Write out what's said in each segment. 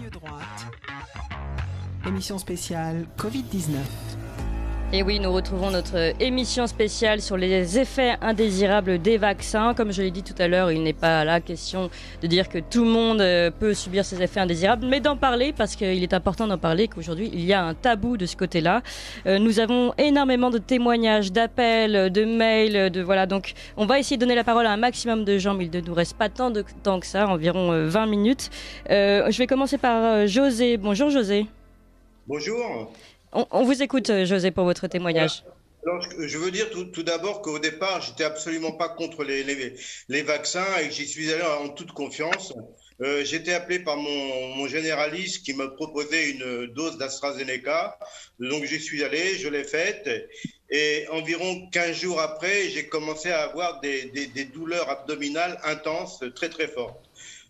Ligne droite. Émission spéciale Covid-19. Et oui, nous retrouvons notre émission spéciale sur les effets indésirables des vaccins. Comme je l'ai dit tout à l'heure, il n'est pas là question de dire que tout le monde peut subir ces effets indésirables, mais d'en parler parce qu'il est important d'en parler, qu'aujourd'hui il y a un tabou de ce côté-là. Nous avons énormément de témoignages, d'appels, de mails, voilà. Donc on va essayer de donner la parole à un maximum de gens, mais il ne nous reste pas tant de temps que ça, environ 20 minutes. Je vais commencer par José. Bonjour José. Bonjour. On vous écoute, José, pour votre témoignage. Alors, je veux dire tout d'abord qu'au départ, j'étais absolument pas contre les vaccins et que j'y suis allé en toute confiance. J'étais appelé par mon généraliste qui me proposait une dose d'AstraZeneca. Donc, j'y suis allé, je l'ai faite. Et environ 15 jours après, j'ai commencé à avoir des douleurs abdominales intenses, très, très fortes.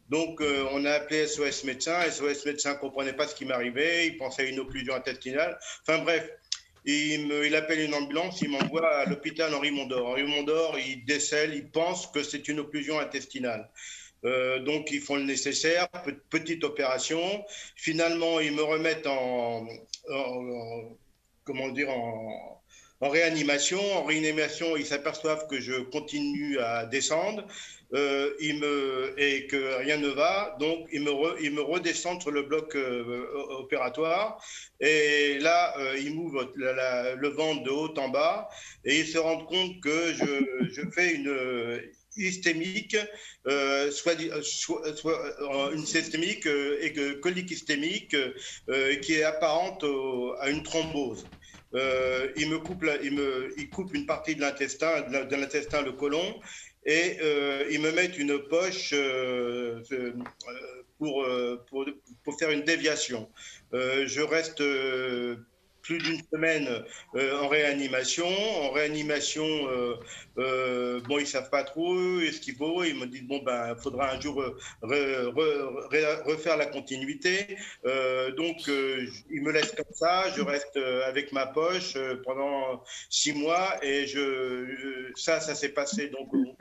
Donc, on a appelé SOS Médecins. SOS Médecins ne comprenait pas ce qui m'arrivait. Il pensait à une occlusion intestinale. Enfin bref, il appelle une ambulance. Il m'envoie à l'hôpital Henri Mondor. Henri Mondor, il décèle, il pense que c'est une occlusion intestinale. Donc, ils font le nécessaire. Petite opération. Finalement, ils me remettent en réanimation. En réanimation, ils s'aperçoivent que je continue à descendre. Et que rien ne va, donc ils me redescendent sur le bloc opératoire et là ils m'ouvrent le ventre de haut en bas et ils se rendent compte que je fais une hystémique, soit une systémique et colique hystémique qui est apparente à une thrombose. Il coupe une partie de l'intestin, le côlon, et ils me mettent une poche pour faire une déviation. Je reste plus d'une semaine en réanimation. En réanimation, bon, ils savent pas trop ce qu'il faut. Ils me disent bon ben, faudra un jour refaire la continuité. Donc, ils me laissent comme ça. Je reste avec ma poche pendant 6 mois et ça s'est passé donc au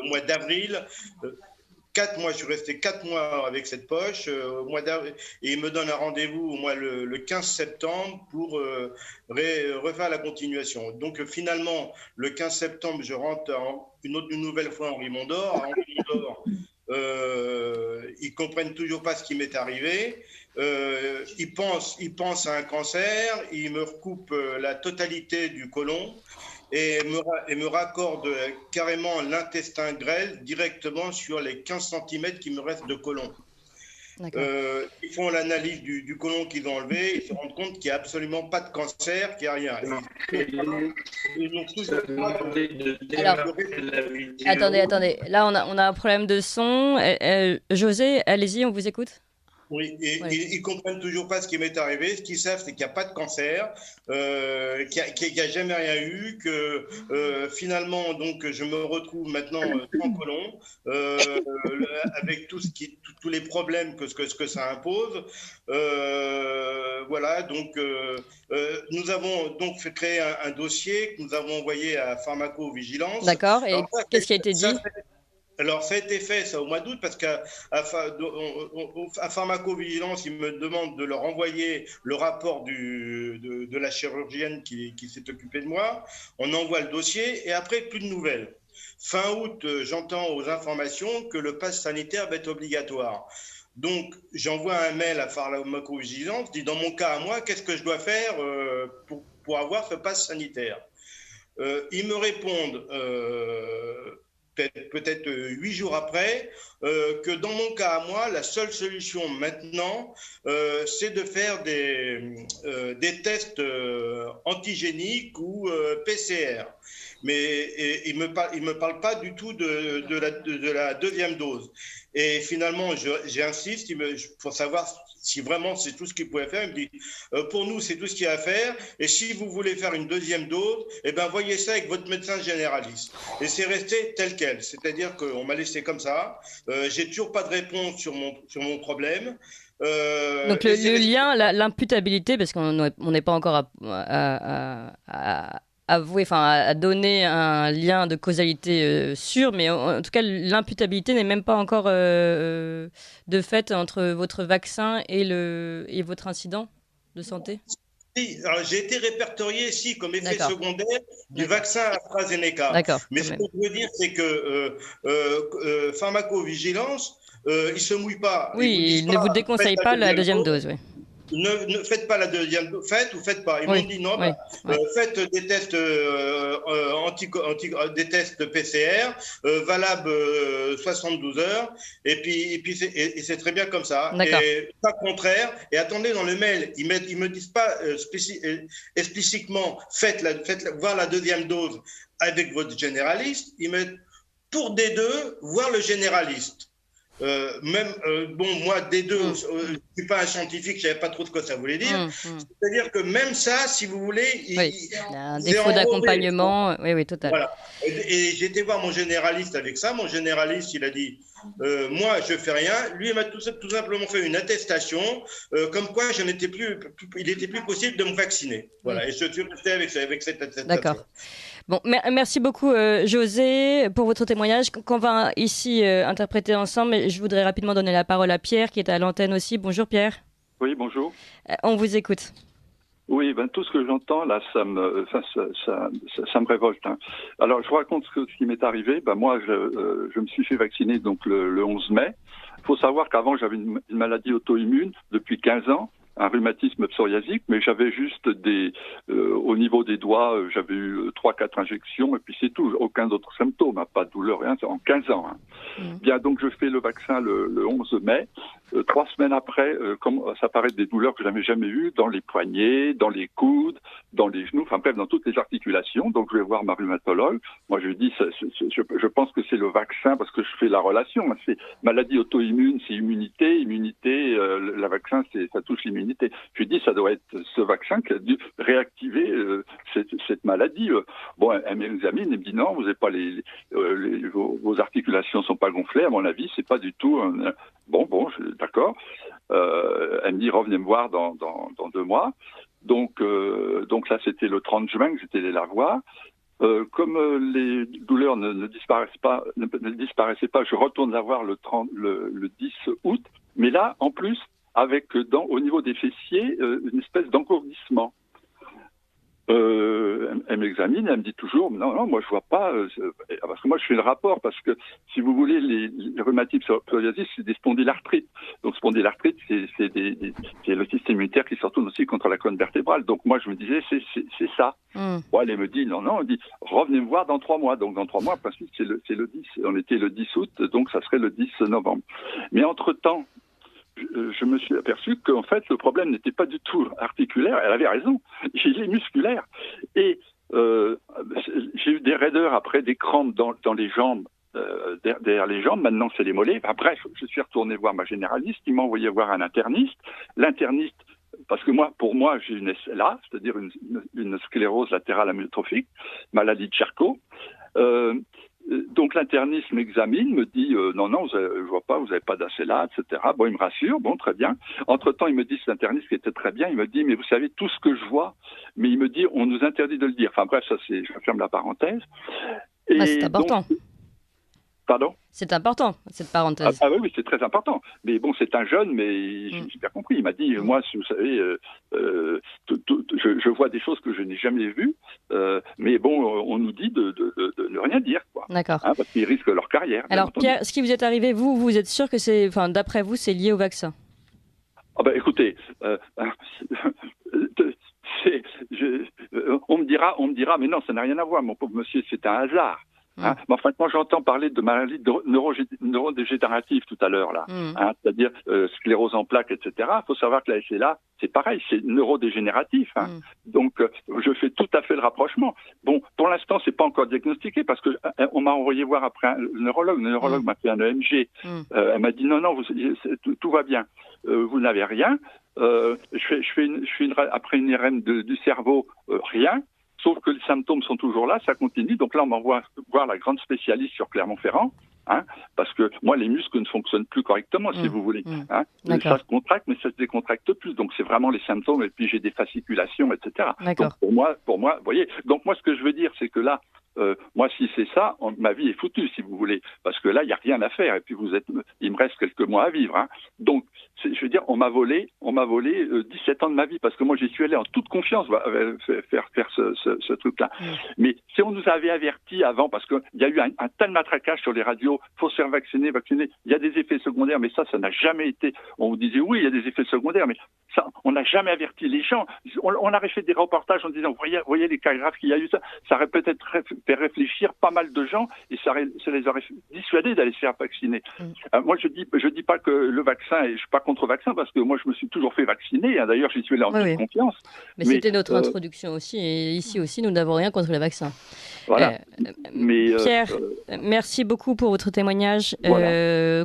mois d'avril. 4 mois, je suis resté 4 mois avec cette poche au mois d'avril, et il me donne un rendez-vous le 15 septembre pour refaire la continuation. Donc finalement, le 15 septembre, je rentre une nouvelle fois à Henri Mondor. À Henri Mondor, ils comprennent toujours pas ce qui m'est arrivé. Ils pensent à un cancer. Ils me recoupent la totalité du côlon. Et me raccorde carrément l'intestin grêle directement sur les 15 cm qui me restent de côlon. Ils font l'analyse du côlon qu'ils ont enlevé, ils se rendent compte qu'il n'y a absolument pas de cancer, qu'il n'y a rien. Alors, attendez. Là, on a un problème de son. José, allez-y, on vous écoute. Oui, et oui. Ils comprennent toujours pas ce qui m'est arrivé. Ce qu'ils savent, c'est qu'il n'y a pas de cancer, qu'il n'y a jamais rien eu, que finalement, donc, je me retrouve maintenant sans côlon, avec tous les problèmes que ça impose. Voilà, donc nous avons donc fait créer un dossier que nous avons envoyé à Pharmacovigilance. D'accord. Et qu'est-ce qui a été dit ? Alors, ça a été fait, ça, au mois d'août, parce qu'à Pharmacovigilance, ils me demandent de leur envoyer le rapport de la chirurgienne qui s'est occupée de moi. On envoie le dossier et après, plus de nouvelles. Fin août, j'entends aux informations que le pass sanitaire va être obligatoire. Donc, j'envoie un mail à Pharmacovigilance, je dis, dans mon cas à moi, qu'est-ce que je dois faire pour avoir ce pass sanitaire ? Ils me répondent... peut-être 8 jours après, que dans mon cas à moi, la seule solution maintenant, c'est de faire des tests antigéniques ou PCR. Mais il me parle pas du tout de la deuxième dose. Et finalement, j'insiste pour savoir si vraiment c'est tout ce qu'il pouvait faire. Il me dit, pour nous, c'est tout ce qu'il y a à faire. Et si vous voulez faire une deuxième dose, eh ben, voyez ça avec votre médecin généraliste. Et c'est resté tel quel. C'est-à-dire qu'on m'a laissé comme ça. J'ai toujours pas de réponse sur mon problème. Donc le lien, l'imputabilité, parce qu'on n'est pas encore avouer, enfin, à donner un lien de causalité sûr, mais en tout cas, l'imputabilité n'est même pas encore de fait entre votre vaccin et votre incident de santé. Si, alors, j'ai été répertorié ici comme effet D'accord. secondaire du vaccin AstraZeneca. D'accord. Mais ce que je veux dire, c'est que pharmacovigilance, ils ne se mouillent pas. Oui, Ils ils vous ne disent vous pas, faites déconseillent la pas la deuxième dose. dose. Oui. Ne faites pas la deuxième dose, faites ou faites pas. Ils Oui, m'ont dit non, oui, oui. faites des tests des tests PCR valables 72 heures et puis c'est très bien comme ça. D'accord. Et pas contraire. Et attendez, dans le mail, ils me disent pas explicitement faites voir la deuxième dose avec votre généraliste. Ils mettent pour des deux voir le généraliste. Bon, moi, des deux, je ne suis pas un scientifique, je ne savais pas trop ce que ça voulait dire. C'est-à-dire que même ça, si vous voulez, il y a un c'est défaut enrobé. d'accompagnement. Oui, total. Voilà. Et j'ai été voir mon généraliste avec ça. Mon généraliste, il a dit moi, je ne fais rien. Lui, il m'a tout simplement fait une attestation comme quoi il n'était plus possible de me vacciner. Voilà. Et je suis resté avec cette attestation. D'accord. Bon, merci beaucoup José pour votre témoignage qu'on va ici interpréter ensemble. Je voudrais rapidement donner la parole à Pierre qui est à l'antenne aussi. Bonjour Pierre. Oui, bonjour. On vous écoute. Oui, tout ce que j'entends là, ça me révolte. Hein. Alors, je vous raconte ce qui m'est arrivé. Moi, je me suis fait vacciner donc le 11 mai. Il faut savoir qu'avant, j'avais une maladie auto-immune depuis 15 ans. Un rhumatisme psoriasique, mais j'avais juste au niveau des doigts, j'avais eu 3-4 injections et puis c'est tout, aucun autre symptôme, pas de douleur, rien, en 15 ans. Hein. Bien, donc je fais le vaccin le 11 mai. 3 semaines après, ça paraît des douleurs que je n'avais jamais eues dans les poignets, dans les coudes, dans les genoux, enfin bref, dans toutes les articulations. Donc je vais voir ma rhumatologue. Moi je lui dis, je pense que c'est le vaccin parce que je fais la relation. Hein. C'est maladie auto-immune, c'est immunité, le vaccin, ça touche l'immunité. Je lui dis, ça doit être ce vaccin qui a dû réactiver cette maladie. Bon, elle m'examine et me dit non, vous n'avez pas vos articulations sont pas gonflées. À mon avis, c'est pas du tout. Bon, d'accord. Elle me dit revenez me voir dans 2 mois. Donc là, c'était le 30 juin que j'étais allé la voir. Comme les douleurs ne disparaissaient pas, je retourne la voir le 10 août. Mais là, en plus, avec au niveau des fessiers une espèce d'engourdissement. Elle m'examine, elle me dit toujours non, moi je vois pas, parce que moi je fais le rapport, parce que si vous voulez, les rhumatismes psoriasis, c'est des spondylarthrites. Donc spondylarthrite, c'est le système immunitaire qui se retourne aussi contre la colonne vertébrale. Donc moi je me disais c'est ça. Bon, elle me dit non, elle dit revenez me voir dans 3 mois. Donc dans 3 mois, parce que c'est le 10, on était le 10 août, donc ça serait le 10 novembre. Mais entre-temps, je me suis aperçu qu'en fait, le problème n'était pas du tout articulaire. Elle avait raison. Il est musculaire. Et j'ai eu des raideurs après, des crampes dans les jambes, derrière les jambes. Maintenant, c'est les mollets. Bref, je suis retourné voir ma généraliste. Il m'a envoyé voir un interniste. L'interniste, parce que pour moi, j'ai une SLA, c'est-à-dire une sclérose latérale amyotrophique, maladie de Charcot. Donc l'interniste m'examine, me dit non, je vois pas, vous n'avez pas d'ACLA, etc. Bon, il me rassure, bon, très bien. Entre-temps, il me dit, cet interniste qui était très bien, il me dit, mais vous savez tout ce que je vois, mais il me dit, on nous interdit de le dire. Enfin bref, je ferme la parenthèse. Et c'est important. Donc, pardon ? C'est important, cette parenthèse. Ah oui, c'est très important. Mais bon, c'est un jeune, mais j'ai super compris. Il m'a dit, moi, vous savez, je vois des choses que je n'ai jamais vues, mais bon, on nous dit de ne rien dire, quoi. D'accord. Hein, parce qu'ils risquent leur carrière. Alors, Pierre, ce qui vous est arrivé, vous êtes sûr que d'après vous, c'est lié au vaccin ? Écoutez, on me dira, mais non, ça n'a rien à voir, mon pauvre monsieur, c'est un hasard. Hein, mais enfin, quand j'entends parler de maladies neurodégénératives tout à l'heure, là, c'est-à-dire sclérose en plaques, etc., il faut savoir que la SLA, c'est pareil, c'est neurodégénératif. Hein. Donc, je fais tout à fait le rapprochement. Bon, pour l'instant, c'est pas encore diagnostiqué parce que on m'a envoyé voir après le neurologue. Le neurologue m'a fait un EMG. Elle m'a dit non, tout va bien. Vous n'avez rien. Je fais après une IRM du cerveau, rien. Sauf que les symptômes sont toujours là, ça continue. Donc là, on m'envoie voir la grande spécialiste sur Clermont-Ferrand. Hein, parce que moi, les muscles ne fonctionnent plus correctement, si vous voulez. Hein. Ça se contracte, mais ça se décontracte plus. Donc, c'est vraiment les symptômes. Et puis, j'ai des fasciculations, etc. Donc, pour moi, vous voyez. Donc, moi, ce que je veux dire, c'est que là, moi, si c'est ça, ma vie est foutue, si vous voulez, parce que là, il n'y a rien à faire. Et puis, il me reste quelques mois à vivre. Hein. Donc, je veux dire, on m'a volé 17 ans de ma vie, parce que moi, j'y suis allé en toute confiance faire ce truc-là. Mais si on nous avait averti avant, parce qu'il y a eu un tel matraquage sur les radios, faut se faire vacciner, il y a des effets secondaires, mais ça n'a jamais été. On vous disait oui, il y a des effets secondaires, mais ça, on n'a jamais averti les gens. On aurait fait des reportages en disant, voyez les cas graves qu'il y a eu, ça aurait peut-être fait réfléchir pas mal de gens et ça les aurait dissuadés d'aller se faire vacciner. Moi, je dis pas que le vaccin, et je suis pas contre le vaccin, parce que moi, je me suis toujours fait vacciner. Hein, d'ailleurs, j'y suis allé en toute confiance. Mais c'était notre introduction aussi, et ici aussi, nous n'avons rien contre le vaccin. Voilà. Pierre, merci beaucoup pour votre témoignage.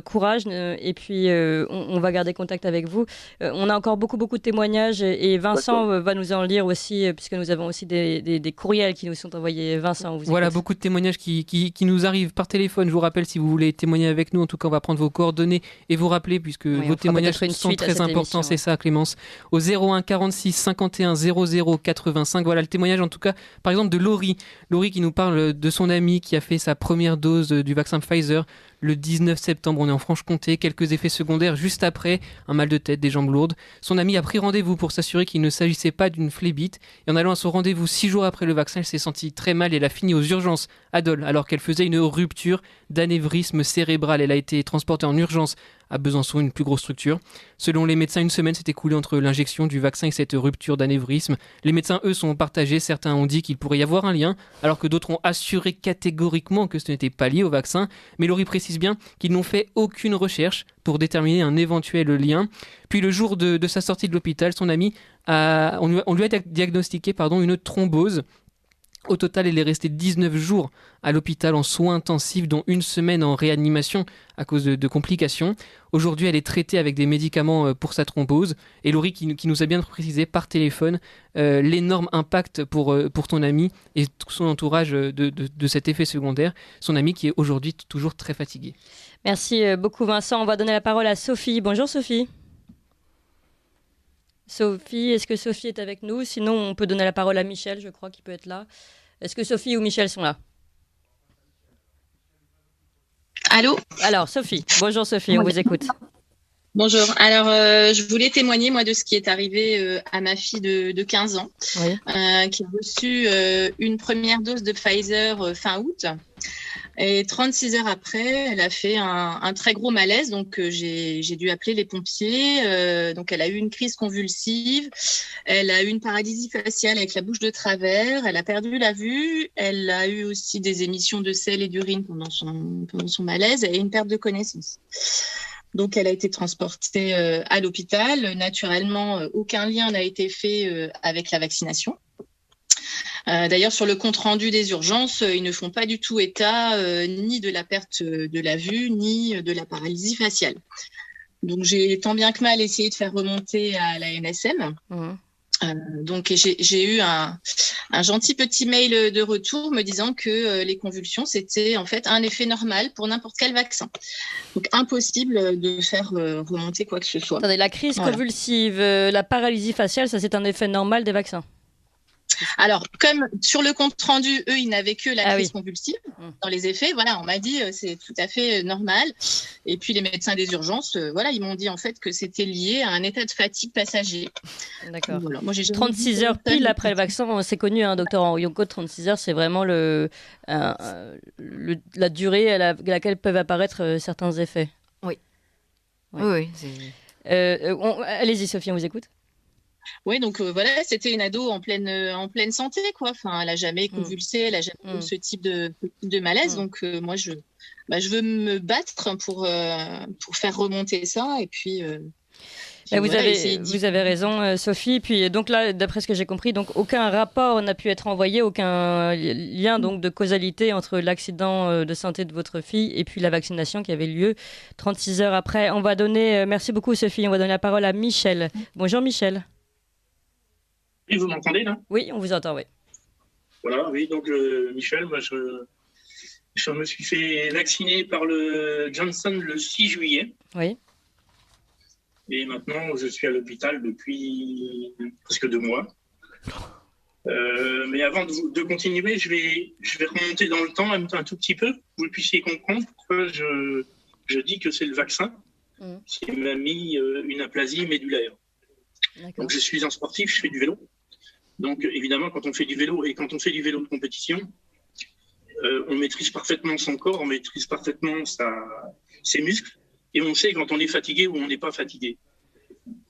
Courage, et puis on va garder contact avec vous. On a encore beaucoup de témoignages, et Vincent va nous en lire aussi, puisque nous avons aussi des courriels qui nous sont envoyés. Vincent, voilà, beaucoup de témoignages qui nous arrivent par téléphone. Je vous rappelle, si vous voulez témoigner avec nous, en tout cas, on va prendre vos coordonnées et vous rappeler, puisque vos témoignages sont très importants. C'est ça, Clémence. Au 01 46 51 00 85. Voilà le témoignage, en tout cas, par exemple, de Laurie. Laurie qui nous parle de son ami qui a fait sa première dose du vaccin Pfizer le 19 septembre. On est en Franche-Comté. Quelques effets secondaires juste après, un mal de tête, des jambes lourdes. Son ami a pris rendez-vous pour s'assurer qu'il ne s'agissait pas d'une phlébite. Et en allant à son rendez-vous 6 jours après le vaccin, elle s'est sentie très mal. Elle a fini aux urgences à Dole alors qu'elle faisait une rupture d'anévrisme cérébral. Elle a été transportée en urgence à Besançon, une plus grosse structure. Selon les médecins, une semaine s'est écoulée entre l'injection du vaccin et cette rupture d'anévrisme. Les médecins, eux, sont partagés. Certains ont dit qu'il pourrait y avoir un lien, alors que d'autres ont assuré catégoriquement que ce n'était pas lié au vaccin. Mais Laurie précise bien qu'ils n'ont fait aucune recherche pour déterminer un éventuel lien. Puis le jour de sa sortie de l'hôpital, son ami, on lui a diagnostiqué une thrombose. Au total, elle est restée 19 jours à l'hôpital en soins intensifs, dont une semaine en réanimation à cause de complications. Aujourd'hui, elle est traitée avec des médicaments pour sa thrombose. Et Laurie qui nous a bien précisé par téléphone l'énorme impact pour ton ami et tout son entourage de cet effet secondaire. Son ami qui est aujourd'hui toujours très fatigué. Merci beaucoup Vincent. On va donner la parole à Sophie. Bonjour Sophie. Sophie, est-ce que Sophie est avec nous? Sinon, on peut donner la parole à Michel, je crois qu'il peut être là. Est-ce que Sophie ou Michel sont là? Allô? Alors, Sophie. Bonjour Sophie, on vous écoute. Bonjour. Alors, je voulais témoigner, moi, de ce qui est arrivé à ma fille de 15 ans, qui a reçu une première dose de Pfizer fin août. Et 36 heures après, elle a fait un très gros malaise, donc j'ai dû appeler les pompiers. Donc elle a eu une crise convulsive, elle a eu une paralysie faciale avec la bouche de travers, elle a perdu la vue, elle a eu aussi des émissions de sel et d'urine pendant son malaise et une perte de connaissance. Donc elle a été transportée à l'hôpital. Naturellement, aucun lien n'a été fait avec la vaccination. D'ailleurs, sur le compte-rendu des urgences, ils ne font pas du tout état ni de la perte de la vue, ni de la paralysie faciale. Donc, j'ai tant bien que mal essayé de faire remonter à la NSM. Donc, j'ai eu un gentil petit mail de retour me disant que les convulsions, c'était en fait un effet normal pour n'importe quel vaccin. Donc, impossible de faire remonter quoi que ce soit. Attendez, la crise convulsive, la paralysie faciale, ça c'est un effet normal des vaccins? Alors, comme sur le compte rendu, eux, ils n'avaient que la crise convulsive dans les effets. Voilà, on m'a dit c'est tout à fait normal. Et puis les médecins des urgences, ils m'ont dit en fait que c'était lié à un état de fatigue passager. D'accord. Voilà. Moi, j'ai 36 heures pile après le vaccin, c'est connu, docteur Henriot, 36 heures, c'est vraiment la durée à laquelle peuvent apparaître certains effets. Oui. Allez-y, Sophie, on vous écoute. Oui, donc c'était une ado en pleine santé, quoi. Enfin, elle n'a jamais convulsé, elle n'a jamais eu ce type de malaise. Donc, moi, je veux me battre pour faire remonter ça. Et puis, vous avez raison, Sophie. Puis, donc là, d'après ce que j'ai compris, donc, aucun rapport n'a pu être envoyé, aucun lien donc, de causalité entre l'accident de santé de votre fille et puis la vaccination qui avait lieu 36 heures après. On va donner, merci beaucoup, Sophie. On va donner la parole à Michel. Bonjour, Michel. Oui, vous m'entendez là? Oui, on vous entend, oui. Voilà, oui, donc Michel, moi Je me suis fait vacciner par le Johnson le 6 juillet. Oui. Et maintenant, je suis à l'hôpital depuis presque 2 mois. Mais avant de continuer, je vais remonter dans le temps un tout petit peu pour que vous puissiez comprendre pourquoi je dis que c'est le vaccin qui m'a mis une aplasie médulaire. Donc, je suis un sportif, je fais du vélo. Donc, évidemment, quand on fait du vélo et quand on fait du vélo de compétition, on maîtrise parfaitement son corps, on maîtrise parfaitement ses muscles et on sait quand on est fatigué ou on n'est pas fatigué.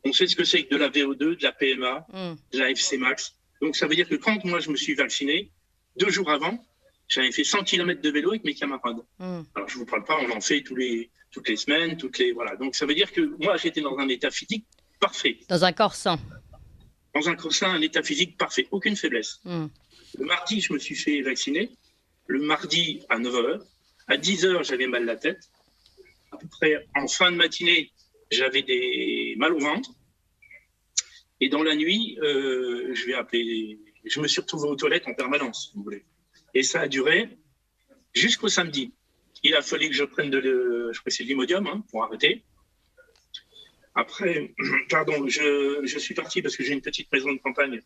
On sait ce que c'est que de la VO2, de la PMA, de la FC Max. Donc, ça veut dire que quand moi, je me suis vacciné, 2 jours avant, j'avais fait 100 km de vélo avec mes camarades. Alors, je ne vous parle pas, on en fait toutes les semaines, voilà. Donc, ça veut dire que moi, j'étais dans un état physique parfait. Dans un corps sain. Dans un corps sain, un état physique parfait, aucune faiblesse. Le mardi, je me suis fait vacciner. Le mardi, à 9h. À 10h, j'avais mal à la tête. À peu près en fin de matinée, j'avais des mal au ventre. Et dans la nuit, je me suis retrouvé aux toilettes en permanence, si vous voulez. Et ça a duré jusqu'au samedi. Il a fallu que je prenne je crois que c'est de l'Imodium pour arrêter. Après, pardon, je suis parti parce que j'ai une petite maison de campagne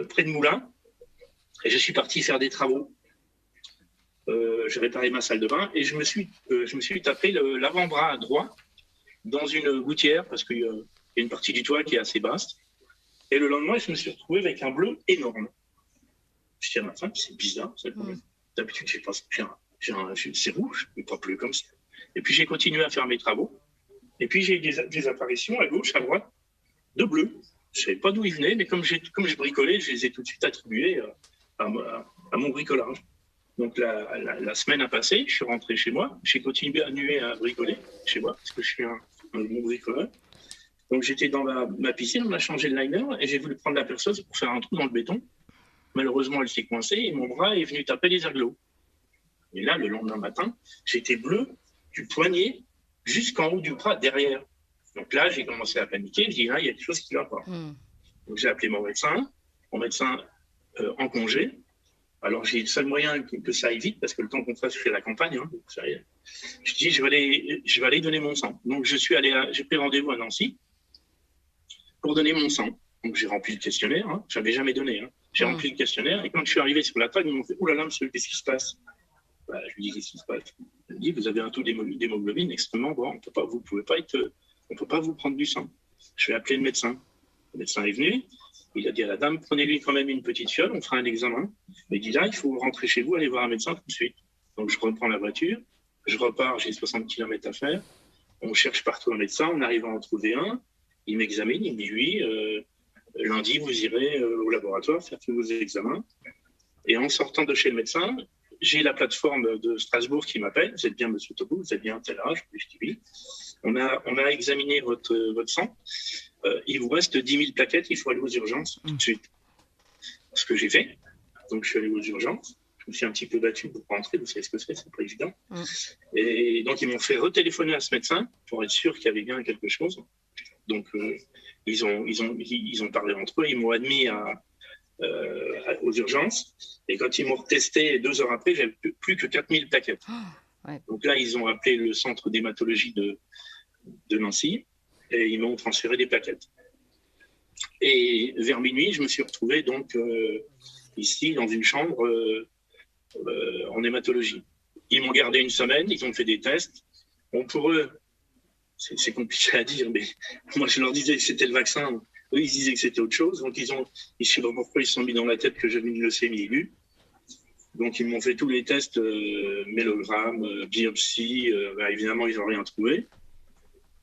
près de Moulins. Et je suis parti faire des travaux. J'ai réparé ma salle de bain et je me suis tapé l'avant-bras droit dans une gouttière parce qu'il y a une partie du toit qui est assez basse. Et le lendemain, je me suis retrouvé avec un bleu énorme. Je dis à ma femme, c'est bizarre. D'habitude, je sais pas, c'est rouge, mais pas bleu comme ça. Et puis, j'ai continué à faire mes travaux. Et puis, j'ai eu des apparitions à gauche, à droite, de bleu. Je ne savais pas d'où ils venaient, mais comme je bricolais, je les ai tout de suite attribués à mon bricolage. Donc, la semaine a passé, je suis rentré chez moi. J'ai continué à bricoler chez moi, parce que je suis un bon bricoleur. Donc, j'étais dans ma piscine, on a changé le liner et j'ai voulu prendre la perceuse pour faire un trou dans le béton. Malheureusement, elle s'est coincée et mon bras est venu taper les ergots. Et là, le lendemain matin, j'étais bleu du poignet jusqu'en haut du bras derrière. Donc là, j'ai commencé à paniquer. Je dis, là, il y a quelque chose qui ne va pas. Donc, j'ai appelé mon médecin en congé. Alors, j'ai le seul moyen que ça aille vite parce que le temps qu'on fasse, je fais la campagne. Je dis, je vais aller donner mon sang. Donc, j'ai pris rendez-vous à Nancy pour donner mon sang. Donc, j'ai rempli le questionnaire. Je n'avais jamais donné. J'ai rempli le questionnaire. Et quand je suis arrivé sur la table, ils m'ont fait « Ouh là là, monsieur, qu'est-ce qui se passe ?» Je lui dis « Qu'est-ce qui se passe ?» Il me dit « Vous avez un taux d'hémoglobine extrêmement bas. On ne peut pas vous prendre du sang. » Je vais appeler le médecin. Le médecin est venu. Il a dit à la dame « Prenez-lui quand même une petite fiole. On fera un examen. » Il dit « Là, il faut rentrer chez vous, aller voir un médecin tout de suite. » Donc, je reprends la voiture. Je repars. J'ai 60 km à faire. On cherche partout un médecin. On arrive à en trouver un. Il m'examine, il me dit oui, lundi vous irez au laboratoire faire tous vos examens. Et en sortant de chez le médecin, j'ai la plateforme de Strasbourg qui m'appelle. Vous êtes bien monsieur Tobou, vous êtes bien à tel âge? Je dis oui. On a examiné votre sang. Il vous reste 10 000 plaquettes, il faut aller aux urgences tout de suite. Ce que j'ai fait. Donc je suis allé aux urgences. Je me suis un petit peu battu pour rentrer, vous savez ce que c'est pas évident. Et donc ils m'ont fait retéléphoner à ce médecin pour être sûr qu'il y avait bien quelque chose. Donc, ils ont parlé entre eux, ils m'ont admis aux urgences. Et quand ils m'ont retesté 2 heures après, j'avais plus que 4000 plaquettes. Donc là, ils ont appelé le centre d'hématologie de Nancy et ils m'ont transféré des plaquettes. Et vers minuit, je me suis retrouvé donc ici dans une chambre en hématologie. Ils m'ont gardé une semaine, ils ont fait des tests. Bon, pour eux, c'est compliqué à dire, mais moi je leur disais que c'était le vaccin, eux ils disaient que c'était autre chose, donc je ne sais pas pourquoi ils se sont mis dans la tête que j'avais une leucémie aiguë. Donc ils m'ont fait tous les tests, mélogramme, biopsie, évidemment ils n'ont rien trouvé.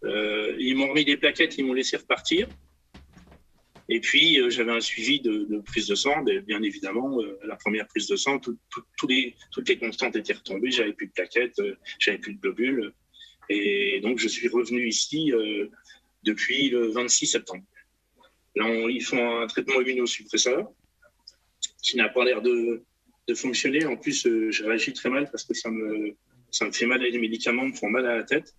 Ils m'ont remis des plaquettes, ils m'ont laissé repartir. Et puis j'avais un suivi de prise de sang, bien évidemment, la première prise de sang, toutes les constantes étaient retombées, j'avais plus de plaquettes, j'avais plus de globules. Et donc, je suis revenu ici depuis le 26 septembre. Là, ils font un traitement immunosuppresseur qui n'a pas l'air de fonctionner. En plus, je réagis très mal parce que ça me fait mal et les médicaments me font mal à la tête.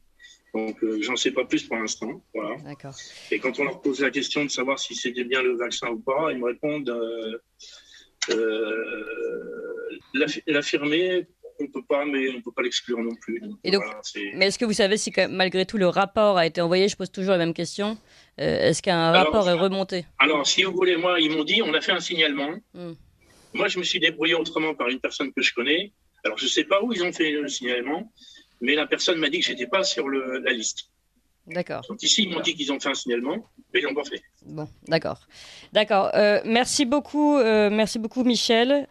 Donc, j'en sais pas plus pour l'instant. Voilà. D'accord. Et quand on leur pose la question de savoir si c'était bien le vaccin ou pas, ils me répondent l'infirmier on peut pas, mais on peut pas l'exclure non plus. Donc, et donc, voilà, mais est-ce que vous savez si malgré tout le rapport a été envoyé? Je pose toujours la même question. Est-ce qu'un rapport est remonté? Alors, si vous voulez, moi, ils m'ont dit, on a fait un signalement. Moi, je me suis débrouillé autrement par une personne que je connais. Alors, je ne sais pas où ils ont fait le signalement, mais la personne m'a dit que je n'étais pas sur la liste. D'accord. Donc ici, ils m'ont dit qu'ils ont fait un signalement, mais ils l'ont pas fait. Bon, d'accord. Merci beaucoup, Michel.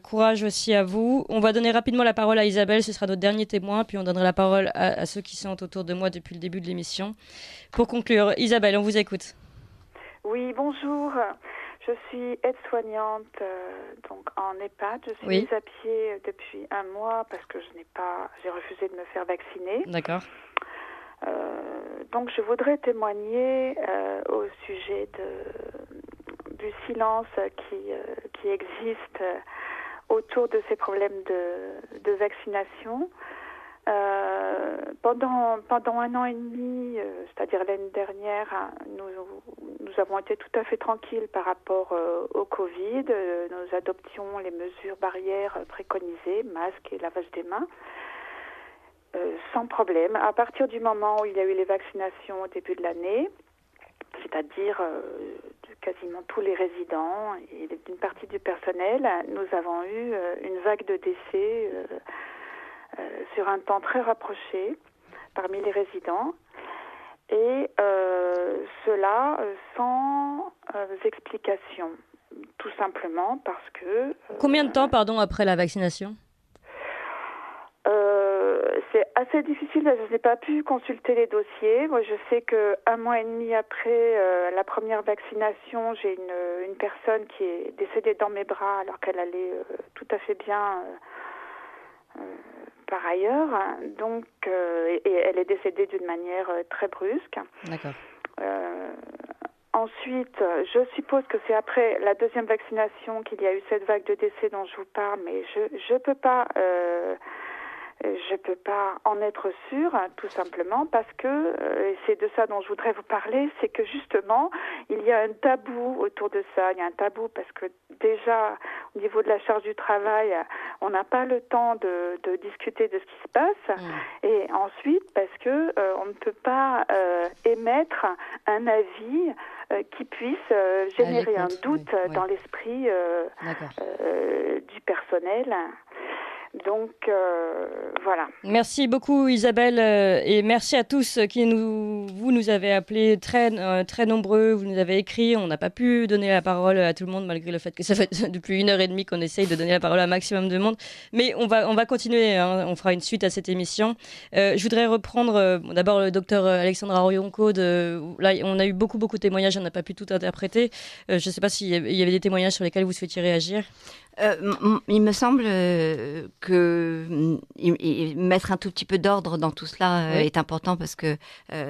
Courage aussi à vous. On va donner rapidement la parole à Isabelle, ce sera notre dernier témoin, puis on donnera la parole à ceux qui sont autour de moi depuis le début de l'émission. Pour conclure, Isabelle, on vous écoute. Oui, bonjour. Je suis aide-soignante donc en EHPAD. Je suis mise à pied depuis 1 mois parce que j'ai refusé de me faire vacciner. D'accord. Donc je voudrais témoigner au sujet du silence qui existe autour de ces problèmes de vaccination. Pendant 1 an et demi, c'est-à-dire l'année dernière, nous avons été tout à fait tranquilles par rapport au Covid. Nous adoptions les mesures barrières préconisées, masques et lavage des mains. Sans problème. À partir du moment où il y a eu les vaccinations au début de l'année, c'est-à-dire de quasiment tous les résidents et d'une partie du personnel, nous avons eu une vague de décès sur un temps très rapproché parmi les résidents. Et cela sans explication, tout simplement parce que... Combien de temps, après la vaccination ? C'est assez difficile, je n'ai pas pu consulter les dossiers. Moi, je sais qu'1 mois et demi après la première vaccination, j'ai une personne qui est décédée dans mes bras alors qu'elle allait tout à fait bien par ailleurs. Donc, et elle est décédée d'une manière très brusque. D'accord. Ensuite, je suppose que c'est après la 2e vaccination qu'il y a eu cette vague de décès dont je vous parle, mais je peux pas en être sûre, tout simplement, parce que, et c'est de ça dont je voudrais vous parler, c'est que justement, il y a un tabou autour de ça. Il y a un tabou parce que déjà, au niveau de la charge du travail, on n'a pas le temps de discuter de ce qui se passe. Et ensuite, parce que on ne peut pas émettre un avis qui puisse générer un doute dans l'esprit du personnel. Donc, voilà. Merci beaucoup Isabelle et merci à tous qui vous nous avez appelés très nombreux, vous nous avez écrit, on n'a pas pu donner la parole à tout le monde malgré le fait que ça fait depuis 1h30 qu'on essaye de donner la parole à un maximum de monde, mais on va continuer, on fera une suite à cette émission. Je voudrais reprendre d'abord le docteur Alexandra Orionco, là on a eu beaucoup de témoignages, on n'a pas pu tout interpréter, je ne sais pas s'il y avait des témoignages sur lesquels vous souhaitiez réagir. Il me semble que mettre un tout petit peu d'ordre dans tout cela est important parce que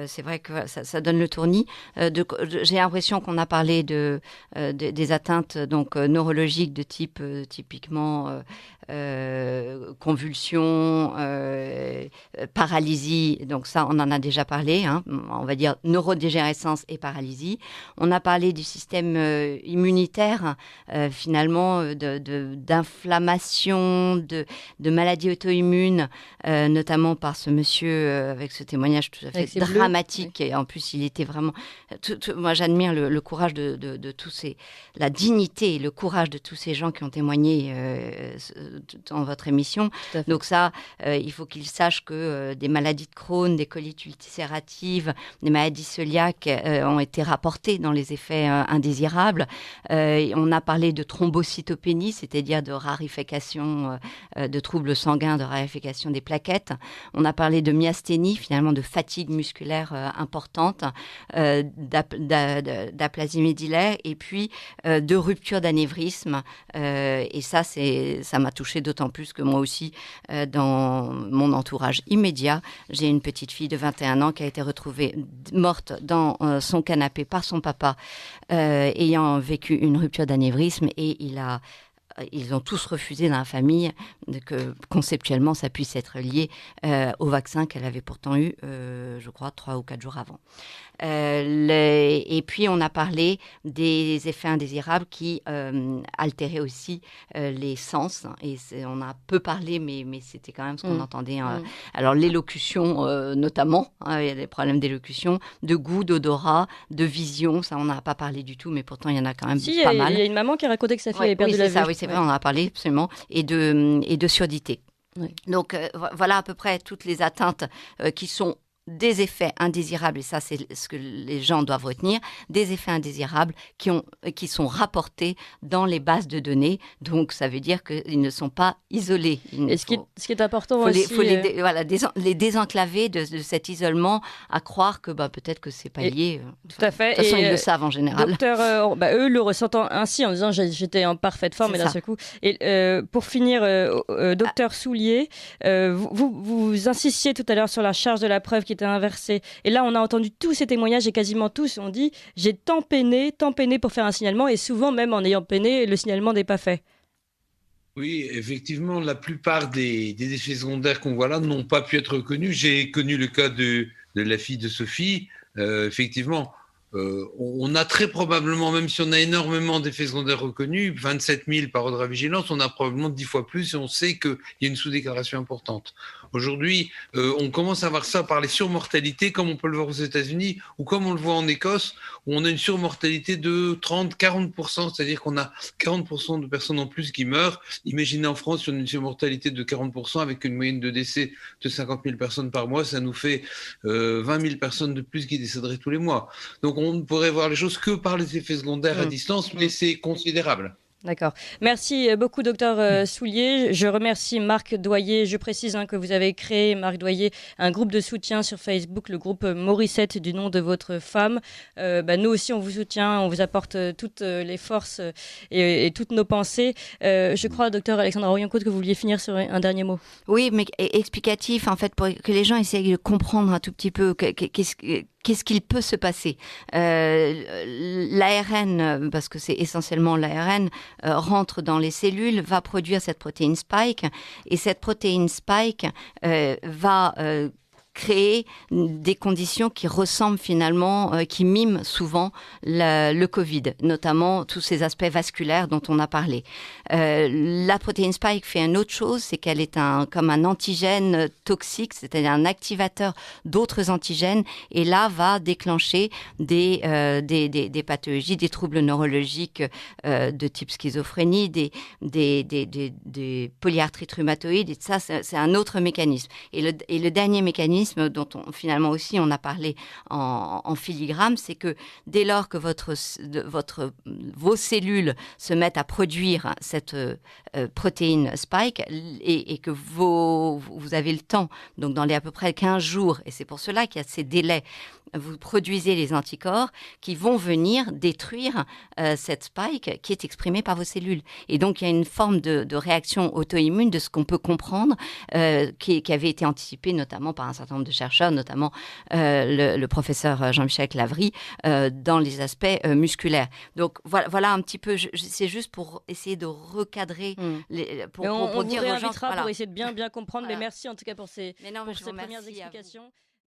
c'est vrai que ça donne le tournis. J'ai l'impression qu'on a parlé des atteintes donc neurologiques de type typiquement convulsions, paralysie. Donc ça, on en a déjà parlé. On va dire neurodégénérescence et paralysie. On a parlé du système immunitaire finalement d'inflammation, de maladies auto-immunes, notamment par ce monsieur avec ce témoignage tout à fait dramatique. Et en plus, il était vraiment... moi, j'admire le courage de tous la dignité et le courage de tous ces gens qui ont témoigné dans votre émission. Donc ça, il faut qu'ils sachent que des maladies de Crohn, des colites ulcératives, des maladies cœliaques ont été rapportées dans les effets indésirables. On a parlé de thrombocytopénie, c'est-à-dire de raréfaction de troubles sanguins, de raréfaction des plaquettes. On a parlé de myasthénie, finalement de fatigue musculaire importante, d'aplasie médillaire et puis de rupture d'anévrisme. Et ça m'a touchée d'autant plus que moi aussi, dans mon entourage immédiat, j'ai une petite fille de 21 ans qui a été retrouvée morte dans son canapé par son papa, ayant vécu une rupture d'anévrisme et ils ont tous refusé dans la famille que conceptuellement ça puisse être lié au vaccin qu'elle avait pourtant eu, je crois, 3 ou 4 jours avant. Et puis, on a parlé des effets indésirables qui altéraient aussi les sens. Et on a peu parlé, mais c'était quand même ce qu'on entendait. Alors, l'élocution, notamment, il y a des problèmes d'élocution, de goût, d'odorat, de vision. Ça, on n'a pas parlé du tout, mais pourtant, il y en a quand même pas mal. Il y a une maman qui a raconté que sa fille avait perdu la vue. Oui, c'est vrai, on en a parlé, absolument. Et de surdité. Oui. Donc, voilà à peu près toutes les atteintes qui sont des effets indésirables, et ça c'est ce que les gens doivent retenir, des effets indésirables qui sont rapportés dans les bases de données. Donc ça veut dire qu'ils ne sont pas isolés. Ce qui est important aussi... Il faut les désenclaver de cet isolement, à croire que peut-être que c'est pas lié. Tout à fait. De toute façon, ils le savent en général. Docteur, eux le ressentant ainsi, en disant j'étais en parfaite forme, et d'un seul coup. Et pour finir, docteur Soulier, vous insistiez tout à l'heure sur la charge de la preuve qui était inversée. Et là, on a entendu tous ces témoignages et quasiment tous ont dit j'ai tant peiné pour faire un signalement, et souvent même en ayant peiné, le signalement n'est pas fait. Oui, effectivement, la plupart des effets secondaires qu'on voit là n'ont pas pu être reconnus. J'ai connu le cas de la fille de Sophie. Effectivement, on a très probablement, même si on a énormément d'effets secondaires reconnus, 27 000 par ordre à vigilance, on a probablement 10 fois plus, et on sait qu'il y a une sous-déclaration importante. Aujourd'hui, on commence à voir ça par les surmortalités, comme on peut le voir aux États-Unis, ou comme on le voit en Écosse, où on a une surmortalité de 30-40%, c'est-à-dire qu'on a 40% de personnes en plus qui meurent. Imaginez en France, si on a une surmortalité de 40% avec une moyenne de décès de 50 000 personnes par mois, ça nous fait 20 000 personnes de plus qui décéderaient tous les mois. Donc on ne pourrait voir les choses que par les effets secondaires à distance, mais c'est considérable. D'accord. Merci beaucoup, docteur Soulier. Je remercie Marc Doyer. Je précise que vous avez créé, Marc Doyer, un groupe de soutien sur Facebook, le groupe Morissette, du nom de votre femme. Nous aussi, on vous soutient, on vous apporte toutes les forces et toutes nos pensées. Je crois, docteur Alexandra Royencourt, que vous vouliez finir sur un dernier mot. Oui, mais explicatif, en fait, pour que les gens essayent de comprendre un tout petit peu qu'est-ce qu'il peut se passer. L'ARN, parce que c'est essentiellement l'ARN, rentre dans les cellules, va produire cette protéine spike, et cette protéine spike va créer des conditions qui ressemblent finalement, qui miment souvent le Covid, notamment tous ces aspects vasculaires dont on a parlé. La protéine spike fait une autre chose, c'est qu'elle est comme un antigène toxique, c'est-à-dire un activateur d'autres antigènes, et là va déclencher des pathologies, des troubles neurologiques de type schizophrénie, des polyarthrites rhumatoïdes, et ça c'est un autre mécanisme. Et le dernier mécanisme dont finalement aussi on a parlé en filigrane, c'est que dès lors que vos cellules se mettent à produire cette protéine spike et que vous avez le temps, donc dans les à peu près 15 jours, et c'est pour cela qu'il y a ces délais, vous produisez les anticorps qui vont venir détruire cette spike qui est exprimée par vos cellules. Et donc il y a une forme de réaction auto-immune, de ce qu'on peut comprendre, qui avait été anticipée notamment par un certain nombre de chercheurs, notamment le professeur Jean-Michel Clavry, dans les aspects musculaires. Donc voilà un petit peu, c'est juste pour essayer de recadrer, pour dire aux gens... Pour essayer de bien comprendre, voilà. Mais merci en tout cas pour ces premières explications.